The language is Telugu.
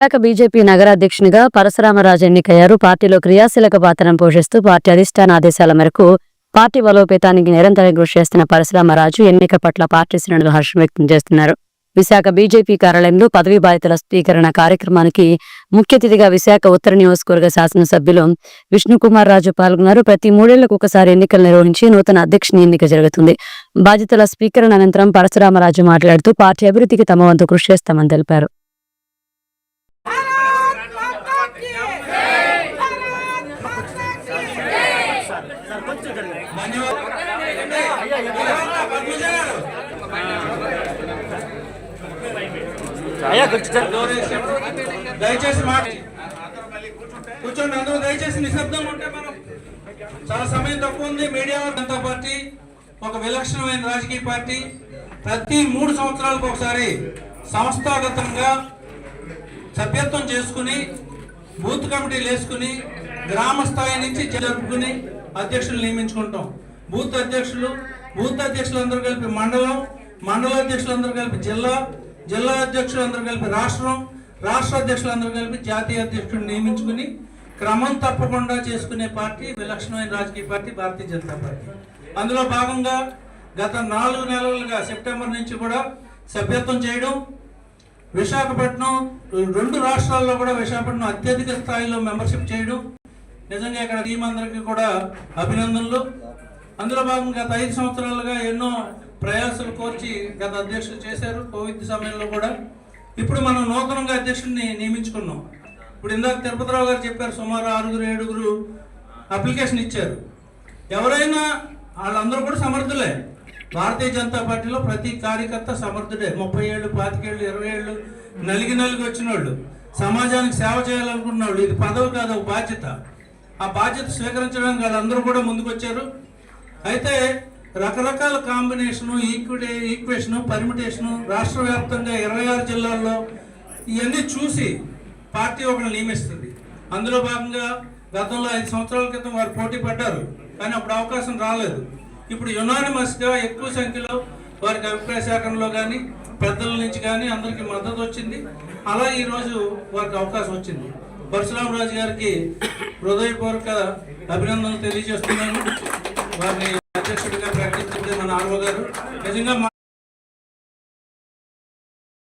విశాఖ బీజేపీ నగర అధ్యక్షునిగా పరశురామరాజు ఎన్నికయ్యారు. పార్టీలో క్రియాశీలక పాత్రను పోషిస్తూ పార్టీ అధిష్టాన ఆదేశాల మేరకు పార్టీ బలోపేతానికి నిరంతరం కృషి చేస్తున్న పరశురామరాజు ఎన్నిక పట్ల పార్టీ శ్రేణులు హర్షం వ్యక్తం చేస్తున్నారు. విశాఖ బీజేపీ కార్యాలయంలో పదవీ బాధ్యతల స్వీకరణ కార్యక్రమానికి ముఖ్య అతిథిగా విశాఖ ఉత్తర నియోజకవర్గ శాసనసభ్యులు విష్ణుకుమార్ రాజు పాల్గొన్నారు. ప్రతి 3 ఏళ్లకు ఒకసారి ఎన్నికలు నిర్వహించి నూతన అధ్యక్షుని ఎన్నిక జరుగుతుంది. బాధ్యతల స్వీకరణ అనంతరం పరశురామరాజు మాట్లాడుతూ పార్టీ అభివృద్ధికి తమ వంతు కృషి చేస్తామని తెలిపారు. దయచేసి కూర్చోండి, అందరూ దయచేసి నిశ్శబ్దంగా ఉంటే మనం చాలా సమయం తక్కువ ఉంది. మీడియా జనతా పార్టీ ఒక విలక్షణమైన రాజకీయ పార్టీ. ప్రతి 3 సంవత్సరాలకు ఒకసారి సంస్థాగతంగా సభ్యత్వం చేసుకుని బూత్ కమిటీలు వేసుకుని గ్రామ స్థాయి నుంచి జరుపుకుని అధ్యక్షులు నియమించుకుంటాం. బూత్ అధ్యక్షులందరూ కలిపి మండల అధ్యక్షులందరూ కలిపి జిల్లా అధ్యక్షులందరూ కలిపి రాష్ట్ర అధ్యక్షులందరూ కలిపి జాతీయ అధ్యక్షుడిని నియమించుకుని క్రమం తప్పకుండా చేసుకునే పార్టీ విలక్షణమైన రాజకీయ పార్టీ భారతీయ జనతా పార్టీ. అందులో భాగంగా గత 4 నెలలుగా సెప్టెంబర్ నుంచి కూడా సభ్యత్వం చేయడం, విశాఖపట్నం 2 రాష్ట్రాల్లో కూడా విశాఖపట్నం అత్యధిక స్థాయిలో మెంబర్షిప్ చేయడం, నిజంగా ఇక్కడ టీం అందరికీ కూడా అభినందనలు. అందులో భాగంగా గత 5 సంవత్సరాలుగా ఎన్నో ప్రయాసాలు కోర్చి గత అధ్యక్షులు చేశారు. కోవిడ్ సమయంలో కూడా ఇప్పుడు మనం నూతనంగా అధ్యక్షుడిని నియమించుకున్నాం. ఇప్పుడు ఇందాక తిరుపతిరావు గారు చెప్పారు, సుమారు 6-7 అప్లికేషన్ ఇచ్చారు. ఎవరైనా వాళ్ళందరూ కూడా సమర్థులే. భారతీయ జనతా పార్టీలో ప్రతి కార్యకర్త సమర్థుడే. 30 ఏళ్ళు, 25 ఏళ్ళు, 20 ఏళ్ళు నలిగి వచ్చిన వాళ్ళు, సమాజానికి సేవ చేయాలనుకున్న వాళ్ళు. ఇది పదవి కాదు, ఒక బాధ్యత. ఆ బాధ్యత స్వీకరించడానికి వాళ్ళందరూ కూడా ముందుకు వచ్చారు. అయితే రకరకాల కాంబినేషను, ఈక్వేషను, పర్మిటేషను రాష్ట్ర వ్యాప్తంగా 26 జిల్లాల్లో ఇవన్నీ చూసి పార్టీ ఒకరిని నియమిస్తుంది. అందులో భాగంగా గతంలో 5 సంవత్సరాల క్రితం వారు పోటీ పడ్డారు, కానీ అప్పుడు అవకాశం రాలేదు. ఇప్పుడు యునానిమస్గా ఎక్కువ సంఖ్యలో వారికి అభిప్రాయ సేకరణలో కానీ పెద్దల నుంచి కానీ అందరికీ మద్దతు వచ్చింది. అలా ఈరోజు వారికి అవకాశం వచ్చింది. పరశురామరాజు గారికి హృదయపూర్వక అభినందనలు తెలియజేస్తున్నాను. వారిని అధ్యక్షుడిగా ప్రకటించింది మన ఆర్వో గారు. నిజంగా